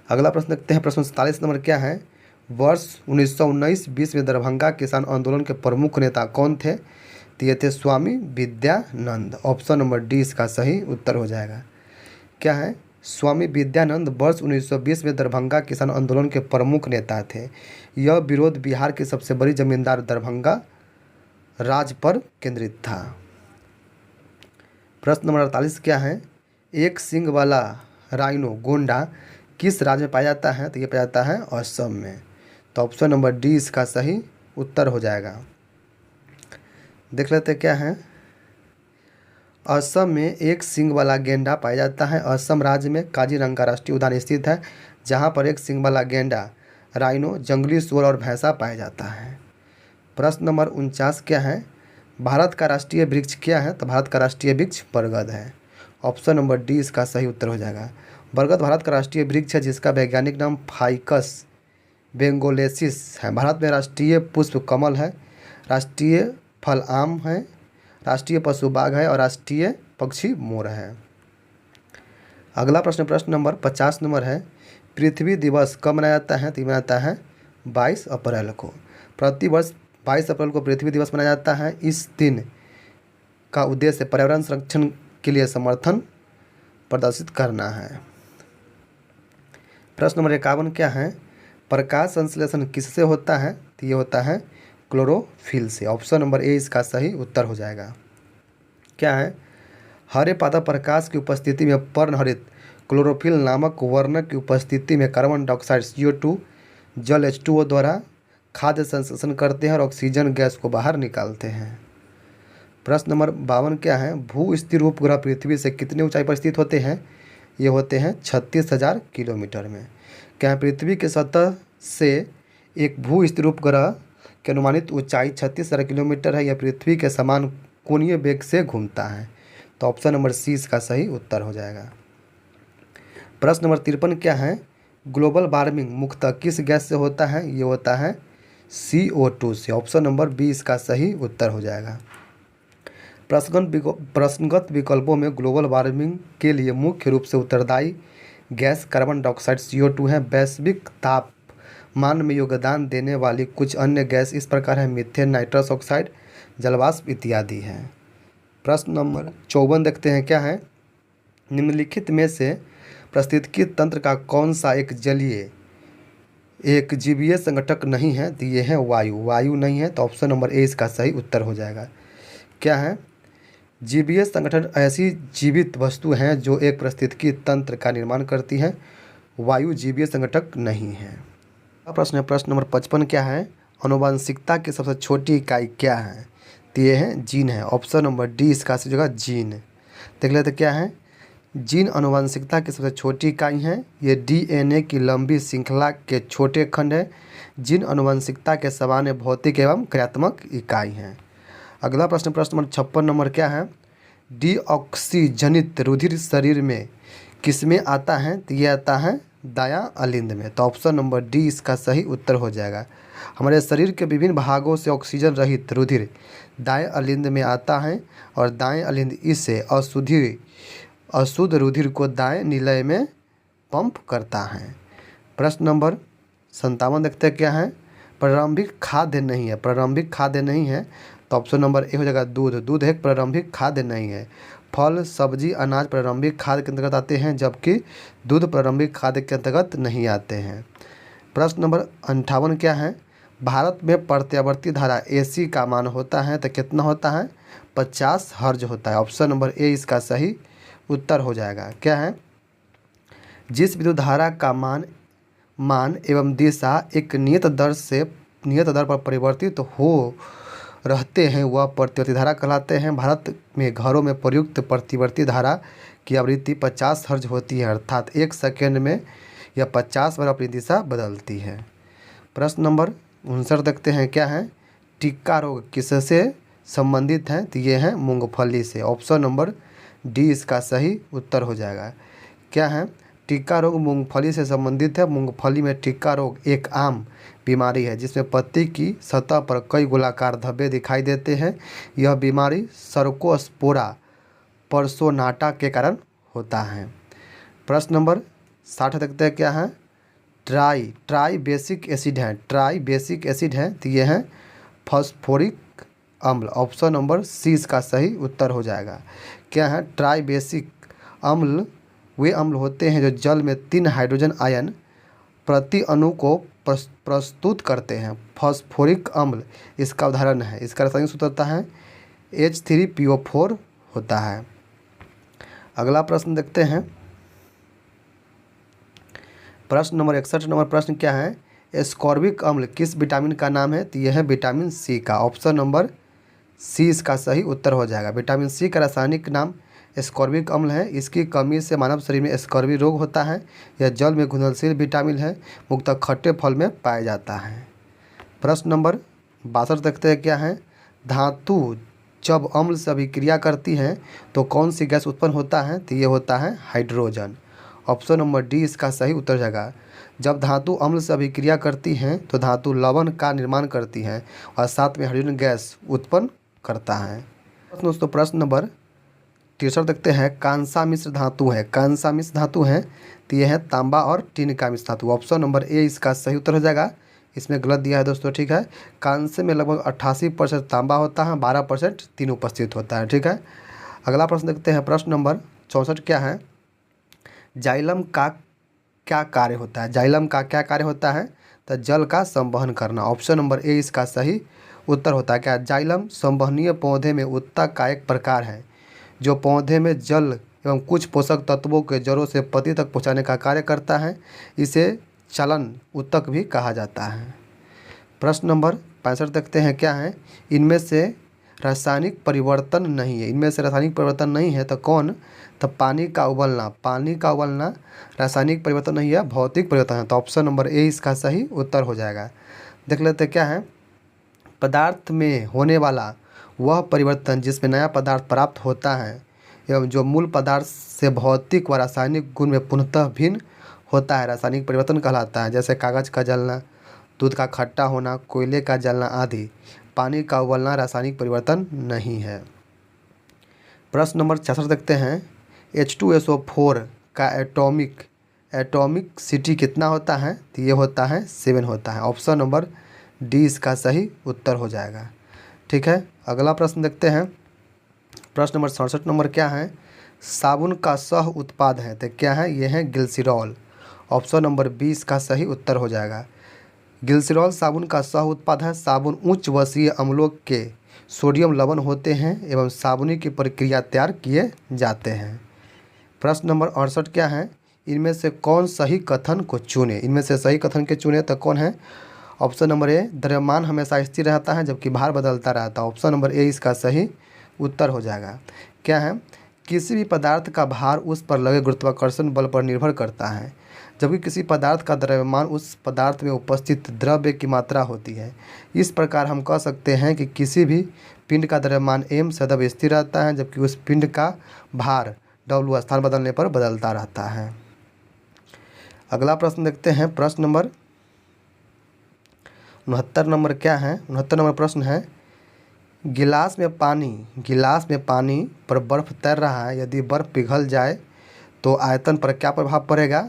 अगला प्रश्न देखते हैं, प्रश्न 47 नंबर क्या है, वर्ष 1919-20 में दरभंगा किसान आंदोलन के प्रमुख नेता कौन थे? तो ये थे स्वामी विद्यानंद, ऑप्शन नंबर डी इसका सही उत्तर हो जाएगा। क्या है, स्वामी विद्यानंद वर्ष 1920 में दरभंगा किसान आंदोलन के प्रमुख नेता थे। यह विरोध बिहार की सबसे बड़ी जमींदार दरभंगा राज पर केंद्रित था। प्रश्न नंबर 48 क्या है, एक सींग वाला राइनो गोंडा किस राज्य में पाया जाता है? तो ये पाया जाता है असम में, तो ऑप्शन नंबर डी इसका सही उत्तर हो जाएगा। देख लेते क्या है, असम में एक सींग वाला गेंडा पाया जाता है। असम राज्य में काजीरंगा राष्ट्रीय उद्यान स्थित है, जहाँ पर एक सींग वाला गेंडा, राइनो, जंगली सूअर और भैंसा पाया जाता है। प्रश्न नंबर 49 क्या है, भारत का राष्ट्रीय वृक्ष क्या है? तो भारत का राष्ट्रीय वृक्ष बरगद है, ऑप्शन नंबर डी इसका सही उत्तर हो जाएगा। बरगद भारत का राष्ट्रीय वृक्ष है, जिसका वैज्ञानिक नाम फाइकस बेंगोलेसिस है। भारत में राष्ट्रीय पुष्प कमल है, राष्ट्रीय फल आम है, राष्ट्रीय पशु बाघ है और राष्ट्रीय पक्षी मोर है। अगला प्रश्न, प्रश्न नंबर 50 नंबर है, पृथ्वी दिवस कब मनाया जाता है? तो मनाया जाता है 22 अप्रैल को। प्रतिवर्ष 22 अप्रैल को पृथ्वी दिवस मनाया जाता है। इस दिन का उद्देश्य पर्यावरण संरक्षण के लिए समर्थन प्रदर्शित करना है। प्रश्न नंबर 51 क्या है, प्रकाश संश्लेषण किससे होता है? तो ये होता है क्लोरोफिल से, ऑप्शन नंबर ए इसका सही उत्तर हो जाएगा। क्या है, हरे पादप प्रकाश की उपस्थिति में पर्णहरित क्लोरोफिल नामक वर्णक की उपस्थिति में कार्बन डाइऑक्साइड CO2 जल H2O द्वारा खाद्य संश्लेषण करते हैं और ऑक्सीजन गैस को बाहर निकालते हैं। प्रश्न नंबर 52 क्या है, भू स्थिर उपग्रह पृथ्वी से कितनी ऊंचाई पर स्थित होते हैं? ये होते हैं 36,000 किलोमीटर में। क्या है, पृथ्वी के सतह से एक भू स्थिर उपग्रह की अनुमानित ऊंचाई 36,000 किलोमीटर है। यह पृथ्वी के समान कोणीय वेग से घूमता है, तो ऑप्शन नंबर सी इसका सही उत्तर हो जाएगा। प्रश्न नंबर 53 क्या है, ग्लोबल वार्मिंग मुख्यतः किस गैस से होता है? ये होता है CO2 से, ऑप्शन नंबर बी इसका सही उत्तर हो जाएगा। प्रश्नगत विकल्पों में ग्लोबल वार्मिंग के लिए मुख्य रूप से उत्तरदायी गैस कार्बन डाइऑक्साइड CO2 है। वैश्विक ताप मान में योगदान देने वाली कुछ अन्य गैस इस प्रकार है: मीथेन, नाइट्रस ऑक्साइड, जलवाष्प इत्यादि हैं। प्रश्न नंबर 54 देखते हैं क्या है। निम्नलिखित में से पारिस्थितिकी तंत्र का कौन सा एक जीवीय संगठक नहीं है? तो ये है वायु। वायु नहीं है तो ऑप्शन नंबर ए इसका सही उत्तर हो जाएगा। क्या है? जीवीय संगठन ऐसी जीवित वस्तु हैं जो एक पारिस्थितिकी तंत्र का निर्माण करती हैं। वायु जीवीय संगठक नहीं है। प्रश्न नंबर 55 क्या है? आनुवंशिकता की सबसे छोटी इकाई क्या है? तो ये है जीन है। ऑप्शन नंबर डी इसका सही जगह जीन। देख लेते क्या है। जीन आनुवंशिकता की सबसे छोटी इकाई है। ये डीएनए की लंबी श्रृंखला के छोटे खंड है। जीन आनुवंशिकता के सामान्य भौतिक एवं क्रियात्मक इकाई हैं। अगला प्रश्न नंबर 56 नंबर क्या है? डीऑक्सीजनित रुधिर शरीर में किसमें आता है? तो ये आता है दायां अलिंद में। तो ऑप्शन नंबर डी इसका सही उत्तर हो जाएगा। हमारे शरीर के विभिन्न भागों से ऑक्सीजन रहित रुधिर दाएं अलिंद में आता है और दाएं अलिंद इससे अशुद्ध रुधिर को दाएं निलय में पंप करता है। प्रश्न नंबर 57 देखते हैं क्या है? प्रारंभिक खाद्य नहीं है। प्रारंभिक खाद्य नहीं है तो ऑप्शन नंबर ए हो जाएगा दूध। दूध एक प्रारंभिक खाद्य नहीं है। फल, सब्जी, अनाज प्रारंभिक खाद्य के अंतर्गत आते हैं, जबकि दूध प्रारंभिक खाद्य के अंतर्गत नहीं आते हैं। प्रश्न नंबर 58 क्या है? भारत में प्रत्यावर्ती धारा एसी का मान होता है तो कितना होता है? 50 हर्ज होता है। ऑप्शन नंबर ए इसका सही उत्तर हो जाएगा। क्या है? जिस विद्युत धारा का मान एवं दिशा एक नियत दर पर परिवर्तित हो रहते हैं वह प्रतिवर्ती धारा कहलाते हैं। भारत में घरों में प्रयुक्त प्रतिवर्ती धारा की आवृत्ति 50 हर्ज होती है, अर्थात 1 सेकेंड में यह 50 बार अपनी दिशा बदलती है। प्रश्न नंबर 59 देखते हैं क्या है? टिक्का रोग किससे संबंधित है? तो ये है मूंगफली से। ऑप्शन नंबर डी इसका सही उत्तर हो जाएगा। क्या है? टिक्का रोग मूंगफली से संबंधित है। मूंगफली में टिक्का रोग एक आम बीमारी है जिसमें पत्ती की सतह पर कई गोलाकार धब्बे दिखाई देते हैं। यह बीमारी सर्कोस्पोरा पर्सोनाटा के कारण होता है। प्रश्न नंबर 60 देखते हैं क्या है? ट्राई बेसिक एसिड है। ट्राई बेसिक एसिड है तो यह है फॉस्फोरिक अम्ल। ऑप्शन नंबर सी इसका सही उत्तर हो जाएगा। क्या है? ट्राई बेसिक अम्ल वे अम्ल होते हैं जो जल में 3 हाइड्रोजन आयन प्रति अणु को प्रस्तुत करते हैं। फॉस्फोरिक अम्ल इसका उदाहरण है। इसका रासायनिक सूत्र होता है H3PO4 होता है। अगला प्रश्न देखते हैं। प्रश्न नंबर 61 नंबर प्रश्न क्या है? एस्कॉर्बिक अम्ल किस विटामिन का नाम है? तो यह है विटामिन सी का। ऑप्शन नंबर सी इसका सही उत्तर हो जाएगा। विटामिन सी का रासायनिक नाम एस्कॉर्बिक अम्ल है। इसकी कमी से मानव शरीर में एस्कॉर्बी रोग होता है। यह जल में घुलनशील विटामिन है, मुख्यतः खट्टे फल में पाया जाता है। प्रश्न नंबर 62 देखते हैं क्या है? धातु जब अम्ल से अभिक्रिया करती है तो कौन सी गैस उत्पन्न होता है? तो ये होता है हाइड्रोजन। ऑप्शन नंबर डी इसका सही उत्तर हो जाएगा। जब धातु अम्ल से अभिक्रिया करती हैं तो धातु लवण का निर्माण करती हैं और साथ में हाइड्रोजन गैस उत्पन्न करता है। दोस्तों प्रश्न नंबर 63 देखते हैं। कांसा मिश्र धातु है। कांसा मिश्र धातु है तो यह है तांबा और टिन का मिश्र धातु। ऑप्शन नंबर ए इसका सही उत्तर हो जाएगा। इसमें गलत दिया है दोस्तों, ठीक है। कांसे में लगभग 88% तांबा होता है, 12% टिन उपस्थित होता है, ठीक है। अगला प्रश्न देखते हैं। प्रश्न नंबर 64 क्या है? जाइलम का क्या कार्य होता है? जाइलम का क्या कार्य होता है? तो जल का संवहन करना। ऑप्शन नंबर ए इसका सही उत्तर होता है। क्या? जाइलम संवहनीय पौधे में उत्तक का एक प्रकार है जो पौधे में जल एवं कुछ पोषक तत्वों के जड़ों से पत्ती तक पहुंचाने का कार्य करता है। इसे चलन उत्तक भी कहा जाता है। प्रश्न नंबर 65 देखते हैं क्या है? इनमें से रासायनिक परिवर्तन नहीं है। इनमें से रासायनिक परिवर्तन नहीं है तो कौन? तो पानी का उबलना। पानी का उबलना रासायनिक परिवर्तन नहीं है, भौतिक परिवर्तन है। तो ऑप्शन नंबर ए इसका सही उत्तर हो जाएगा। देख लेते हैं क्या है? पदार्थ में होने वाला वह परिवर्तन जिसमें नया पदार्थ प्राप्त होता है एवं जो मूल पदार्थ से भौतिक व रासायनिक गुण में पुनः भिन्न होता है रासायनिक परिवर्तन कहलाता है। जैसे कागज़ का जलना, दूध का खट्टा होना, कोयले का जलना आदि। पानी का उबलना रासायनिक परिवर्तन नहीं है। प्रश्न नंबर 66 देखते हैं। H2SO4 का एटॉमिक एटॉमिक सिटी कितना होता है? तो ये होता है 7 होता है। ऑप्शन नंबर डी इसका सही उत्तर हो जाएगा। ठीक है, अगला प्रश्न देखते हैं। प्रश्न नंबर 67 नंबर क्या है? साबुन का सह उत्पाद है, तो क्या है? ये है ग्लिसरॉल। ऑप्शन नंबर 20 का सही उत्तर हो जाएगा। ग्लिसरॉल साबुन का सह उत्पाद है। साबुन उच्च वसीय अम्लों के सोडियम लवण होते हैं एवं साबुनी की प्रक्रिया तैयार किए जाते हैं। प्रश्न नंबर 68 क्या है? इनमें से कौन सही कथन को चुने? इनमें से सही कथन के चुने तो कौन है? ऑप्शन नंबर ए, द्रव्यमान हमेशा स्थिर रहता है जबकि भार बदलता रहता है। ऑप्शन नंबर ए इसका सही उत्तर हो जाएगा। क्या है? किसी भी पदार्थ का भार उस पर लगे गुरुत्वाकर्षण बल पर निर्भर करता है, जबकि किसी पदार्थ का द्रव्यमान उस पदार्थ में उपस्थित द्रव्य की मात्रा होती है। इस प्रकार हम कह सकते हैं कि किसी भी पिंड का द्रव्यमान m सदैव स्थिर रहता है, जबकि उस पिंड का भार w स्थान बदलने पर बदलता रहता है। अगला प्रश्न देखते हैं। प्रश्न नंबर 69 नंबर क्या है? 69 नंबर प्रश्न है, गिलास में पानी पर बर्फ़ तैर रहा है। यदि बर्फ़ पिघल जाए तो आयतन पर क्या प्रभाव पड़ेगा?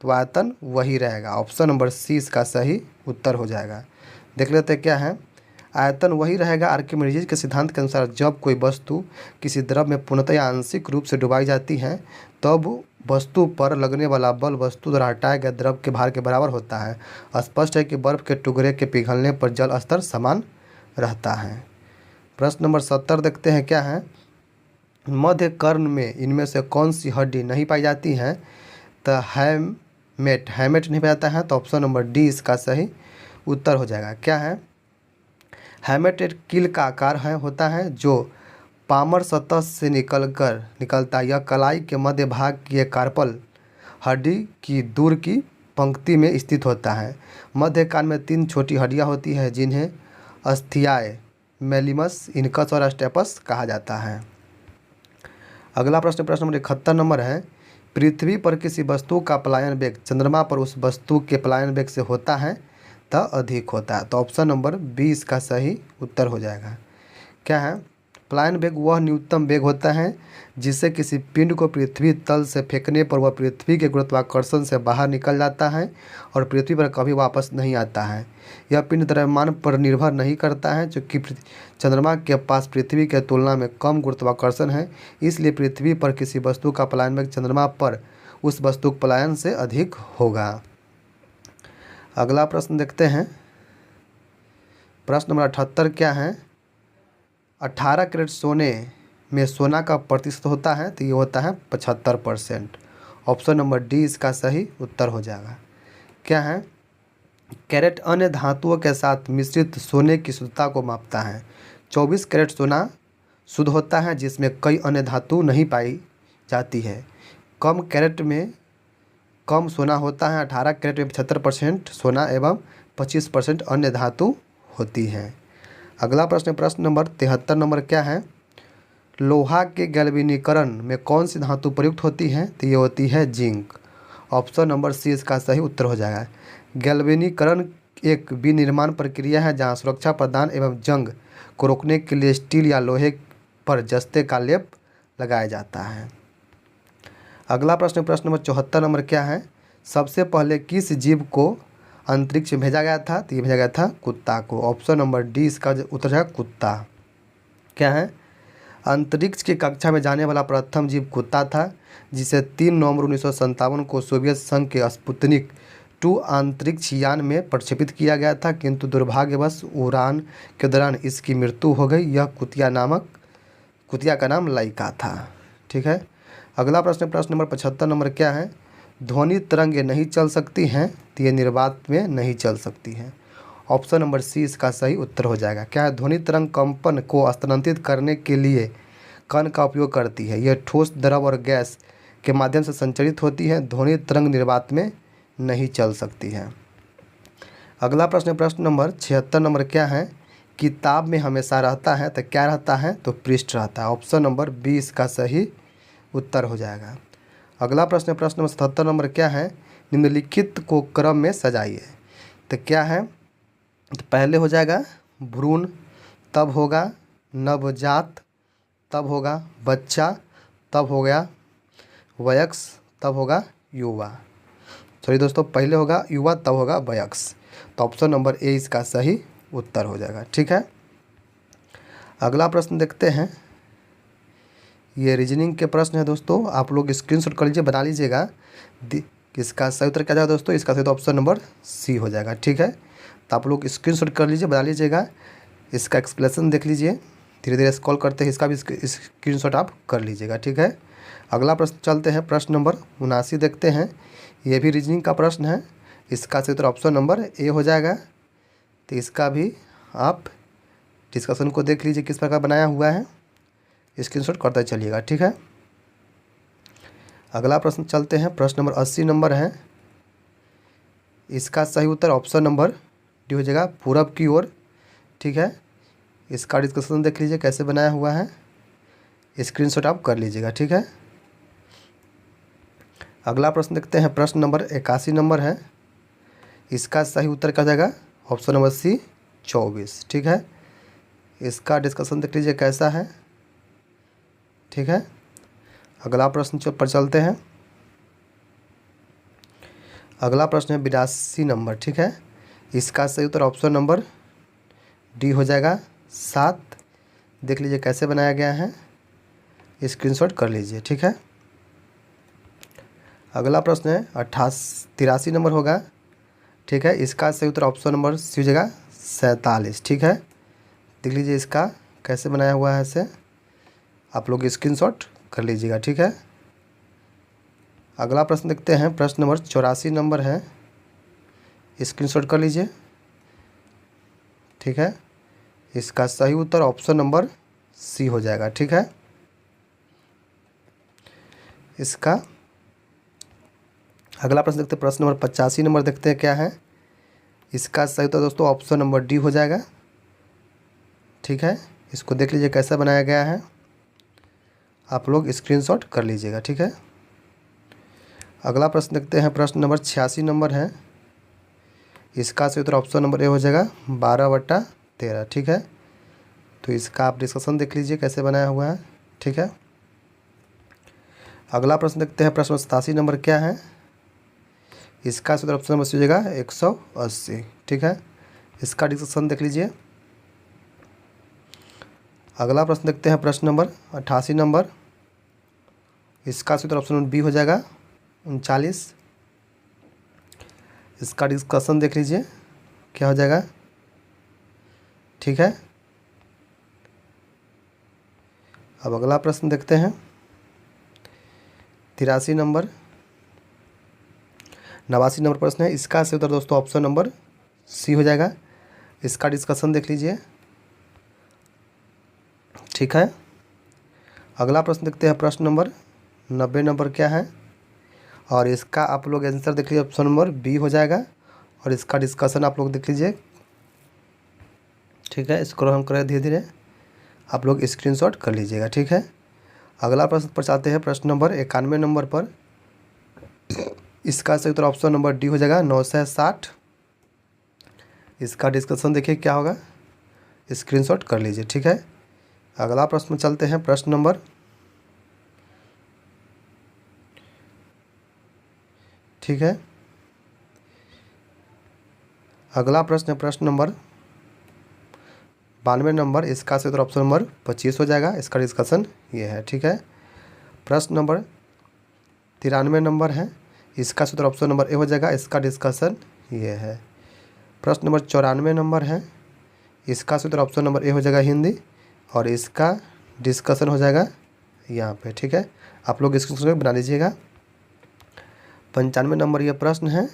तो आयतन वही रहेगा। ऑप्शन नंबर सी इसका सही उत्तर हो जाएगा। देख लेते हैं क्या है। आयतन वही रहेगा। आर्किमिडीज के सिद्धांत के अनुसार जब कोई वस्तु किसी द्रव में पूर्णतः या आंशिक रूप से डुबाई जाती है तब वस्तु पर लगने वाला बल वस्तु द्वारा हटाए गए द्रव के भार के बराबर होता है। स्पष्ट है कि बर्फ़ के टुकड़े के पिघलने पर जल स्तर समान रहता है। प्रश्न नंबर 70 देखते हैं क्या है? मध्य कर्ण में इनमें से कौन सी हड्डी नहीं पाई जाती है? तो हैमेट नहीं पाया जाता है। तो ऑप्शन नंबर डी इसका सही उत्तर हो जाएगा। क्या है? हैमेट एक कील का आकार होता है जो पामर सतह से निकलता है। यह कलाई के मध्य भाग की एक कार्पल हड्डी की दूर की पंक्ति में स्थित होता है। मध्य कान में 3 छोटी हड्डियां होती हैं जिन्हें अस्थियाए, मेलिमस, इनकस और स्टेपस कहा जाता है। अगला प्रश्न नंबर 71 नंबर है, पृथ्वी पर किसी वस्तु का पलायन वेग चंद्रमा पर उस वस्तु के पलायन वेग से होता है तो अधिक होता है। तो ऑप्शन नंबर बी इसका सही उत्तर हो जाएगा। क्या है? पलायन वेग वह न्यूनतम वेग होता है जिससे किसी पिंड को पृथ्वी तल से फेंकने पर वह पृथ्वी के गुरुत्वाकर्षण से बाहर निकल जाता है और पृथ्वी पर कभी वापस नहीं आता है। यह पिंड द्रव्यमान पर निर्भर नहीं करता है क्योंकि चंद्रमा के पास पृथ्वी के तुलना में कम गुरुत्वाकर्षण है, इसलिए पृथ्वी पर किसी वस्तु का पलायन वेग चंद्रमा पर उस वस्तु के पलायन से अधिक होगा। अगला प्रश्न देखते हैं। प्रश्न नंबर 78 क्या है? 18 कैरेट सोने में सोना का प्रतिशत होता है तो ये होता है 75%। ऑप्शन नंबर डी इसका सही उत्तर हो जाएगा। क्या है? कैरेट अन्य धातुओं के साथ मिश्रित सोने की शुद्धता को मापता है। 24 कैरेट सोना शुद्ध होता है जिसमें कई अन्य धातु नहीं पाई जाती है। कम कैरेट में कम सोना होता है। 18 कैरेट में 75% सोना एवं 25% अन्य धातु होती है। अगला प्रश्न नंबर 73 नंबर क्या है? लोहा के गैल्वेनीकरण में कौन सी धातु प्रयुक्त होती है? तो ये होती है जिंक। ऑप्शन नंबर सी इसका सही उत्तर हो जाएगा। गैल्वेनीकरण एक विनिर्माण प्रक्रिया है जहाँ सुरक्षा प्रदान एवं जंग को रोकने के लिए स्टील या लोहे पर जस्ते का लेप लगाया जाता है। अगला प्रश्न नंबर 74 नंबर क्या है? सबसे पहले किस जीव को अंतरिक्ष में भेजा गया था? तो ये भेजा गया था कुत्ता को। ऑप्शन नंबर डी इसका उत्तर है कुत्ता। क्या है? अंतरिक्ष की कक्षा में जाने वाला प्रथम जीव कुत्ता था जिसे 3 नवंबर 1957 को सोवियत संघ के स्पुतनिक 2 अंतरिक्ष यान में प्रक्षेपित किया गया था, किंतु दुर्भाग्यवश उड़ान के दौरान इसकी मृत्यु हो गई। यह कुतिया का नाम लाइका था। ठीक है, अगला प्रश्न नंबर 75 नंबर क्या है? ध्वनि तरंगें नहीं चल सकती हैं तो ये निर्वात में नहीं चल सकती हैं। ऑप्शन नंबर सी इसका सही उत्तर हो जाएगा। क्या है? ध्वनि तरंग कंपन को स्थानांतरित करने के लिए कण का उपयोग करती है। यह ठोस, द्रव और गैस के माध्यम से संचरित होती है। ध्वनि तरंग निर्वात में नहीं चल सकती है। अगला प्रश्न नंबर 76 नंबर क्या है? किताब में हमेशा रहता है तो क्या रहता है? तो पृष्ठ रहता है। ऑप्शन नंबर बी इसका सही उत्तर हो जाएगा। अगला प्रश्न नंबर 77 नंबर क्या है? निम्नलिखित को क्रम में सजाइए। तो क्या है? तो पहले हो जाएगा भ्रूण, तब होगा नवजात, तब होगा बच्चा, तब हो गया वयस्क, तब होगा युवा। सॉरी दोस्तों, पहले होगा युवा तब होगा वयस्क। तो ऑप्शन नंबर ए इसका सही उत्तर हो जाएगा। ठीक है, अगला प्रश्न देखते हैं। ये रीजनिंग के प्रश्न है दोस्तों, आप लोग स्क्रीनशॉट कर लीजिए, बना लीजिएगा। इसका सही उत्तर क्या जाएगा दोस्तों? इसका सही तो ऑप्शन नंबर सी हो जाएगा। ठीक है, तो आप लोग स्क्रीनशॉट कर लीजिए, बना लीजिएगा। इसका एक्सप्लेनेशन देख लीजिए, धीरे धीरे स्क्रॉल करते हैं, इसका भी स्क्रीनशॉट आप कर लीजिएगा। ठीक है, अगला प्रश्न चलते हैं, प्रश्न नंबर 79 देखते हैं। ये भी रीजनिंग का प्रश्न है, इसका सही उत्तर ऑप्शन नंबर ए हो जाएगा। तो इसका भी आप डिस्कशन को देख लीजिए किस प्रकार बनाया हुआ है, स्क्रीनशॉट करते चलिएगा। ठीक है, अगला प्रश्न चलते हैं, प्रश्न नंबर 80 नंबर है। इसका सही उत्तर ऑप्शन नंबर डी हो जाएगा, पूरब की ओर। ठीक है, इसका डिस्कशन देख लीजिए कैसे बनाया हुआ है, स्क्रीनशॉट आप कर लीजिएगा। ठीक है, अगला प्रश्न देखते हैं, प्रश्न नंबर 81 नंबर है। इसका सही उत्तर क्या जाएगा? Option number C 24। ठीक है, इसका डिस्कशन देख लीजिए कैसा है। ठीक है, अगला प्रश्न पर चलते हैं। अगला प्रश्न है 82 नंबर। ठीक है, इसका सही उत्तर ऑप्शन नंबर डी हो जाएगा 7। देख लीजिए कैसे बनाया गया है, स्क्रीनशॉट कर लीजिए। ठीक है, अगला प्रश्न है 83 नंबर होगा। ठीक है, इसका सही उत्तर ऑप्शन नंबर सी हो जाएगा 47। ठीक है, देख लीजिए इसका कैसे बनाया हुआ है, ऐसे आप लोग स्क्रीनशॉट कर लीजिएगा। ठीक है, अगला प्रश्न देखते हैं, प्रश्न नंबर 84 नंबर है, स्क्रीनशॉट कर लीजिए। ठीक है, इसका सही उत्तर ऑप्शन नंबर सी हो जाएगा। ठीक है, इसका अगला प्रश्न देखते हैं, प्रश्न नंबर 85 नंबर देखते हैं क्या है। इसका सही उत्तर दोस्तों ऑप्शन नंबर डी हो जाएगा। ठीक है, इसको देख लीजिए कैसा बनाया गया है, आप लोग स्क्रीनशॉट कर लीजिएगा। ठीक है, अगला प्रश्न देखते हैं, प्रश्न नंबर 86 नंबर है। इसका सही उत्तर ऑप्शन नंबर ए हो जाएगा 12/13। ठीक है, तो इसका आप डिस्कशन देख लीजिए कैसे बनाया हुआ है। ठीक है, अगला प्रश्न देखते हैं, प्रश्न 87 नंबर क्या है। इसका सही उत्तर ऑप्शन नंबर सी हो जाएगा 180। ठीक है, इसका डिस्कशन देख लीजिए। अगला प्रश्न देखते हैं, प्रश्न नंबर 88 नंबर। इसका सही उत्तर ऑप्शन नंबर बी हो जाएगा 39। इसका डिस्कशन देख लीजिए क्या हो जाएगा। ठीक है, अब अगला प्रश्न देखते हैं, 83 नंबर 89 नंबर प्रश्न है। इसका सही उत्तर दोस्तों ऑप्शन नंबर सी हो जाएगा। इसका डिस्कशन देख लीजिए। ठीक है, अगला प्रश्न देखते हैं, प्रश्न नंबर 90 नंबर क्या है, और इसका आप लोग आंसर देख लीजिए, ऑप्शन नंबर बी हो जाएगा। और इसका डिस्कशन आप लोग देख लीजिए। ठीक है, इसको हम करें धीरे धीरे, आप लोग स्क्रीनशॉट कर लीजिएगा। ठीक है, अगला प्रश्न पर चाहते हैं, प्रश्न नंबर 91 नंबर पर। इसका सही उत्तर ऑप्शन नंबर डी हो जाएगा 960। इसका डिस्कशन देखिए क्या होगा, स्क्रीनशॉट कर लीजिए। ठीक है, अगला प्रश्न में चलते हैं, प्रश्न नंबर ठीक है, अगला प्रश्न है प्रश्न नंबर 92 नंबर। इसका सही उत्तर ऑप्शन नंबर 25 हो जाएगा। इसका डिस्कशन ये है। ठीक है, प्रश्न नंबर 93 नंबर है। इसका सही उत्तर ऑप्शन नंबर ए हो जाएगा। इसका डिस्कशन ये है। प्रश्न नंबर 94 नंबर है। इसका सही उत्तर ऑप्शन नंबर ए हो जाएगा हिंदी, और इसका डिस्कशन हो जाएगा यहाँ पे। ठीक है, आप लोग स्क्रीनशॉट बना लीजिएगा। 95 नंबर ये प्रश्न है।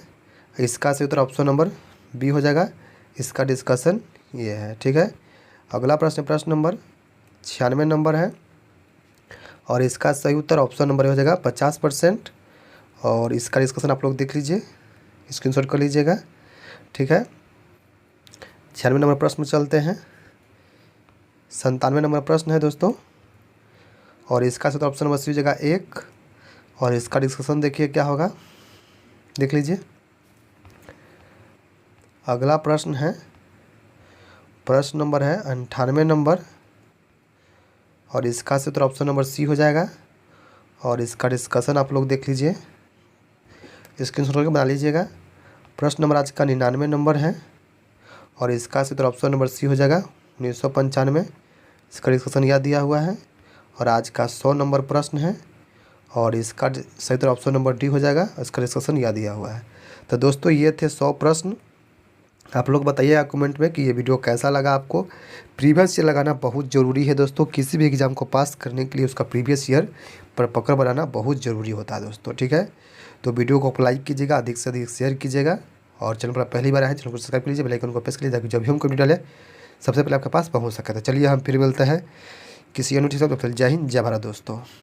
इसका सही उत्तर ऑप्शन नंबर बी हो जाएगा। इसका डिस्कशन ये है। ठीक है, अगला प्रश्न प्रश्न नंबर 96 नंबर है, और इसका सही उत्तर ऑप्शन नंबर हो जाएगा 50%। और इसका डिस्कशन आप लोग देख लीजिए, स्क्रीनशॉट कर लीजिएगा। ठीक है, 96 नंबर प्रश्न में चलते हैं। 97 नंबर प्रश्न है दोस्तों, और इसका सही उत्तर ऑप्शन नंबर सी हो जाएगा 1। और इसका डिस्कशन देखिए क्या होगा, देख लीजिए। अगला प्रश्न है, प्रश्न नंबर है 98 नंबर, और इसका सही उत्तर ऑप्शन नंबर सी हो जाएगा। और इसका डिस्कशन आप लोग देख लीजिए स्क्रीनशॉट करके बना लीजिएगा। प्रश्न नंबर आज का 99 नंबर है और इसका सही उत्तर ऑप्शन नंबर सी हो जाएगा 1995। इसका डिस्कशन यह दिया हुआ है। और आज का 100 नंबर प्रश्न है और इसका सही उत्तर ऑप्शन नंबर डी हो जाएगा। इसका डिस्कशन यह दिया हुआ है। तो दोस्तों ये थे 100 प्रश्न। आप लोग बताइएगा कमेंट में कि ये वीडियो कैसा लगा आपको। प्रीवियस ईयर लगाना बहुत ज़रूरी है दोस्तों। किसी भी एग्ज़ाम को पास करने के लिए उसका प्रीवियस ईयर पर पकड़ बनाना बहुत ज़रूरी होता है दोस्तों, ठीक है। तो वीडियो को लाइक कीजिएगा, अधिक से अधिक शेयर कीजिएगा और चैनल पर पहली बार आए चैनल को सब्सक्राइब कीजिए, बेल आइकन को प्रेस कीजिए ताकि जब भी हम कोई वीडियो डालें सबसे पहले आपके पास पहुँच सके। तो चलिए हम फिर मिलते हैं किसी अन्य टॉपिक से। तो फिर जय हिंद, जय भारत दोस्तों।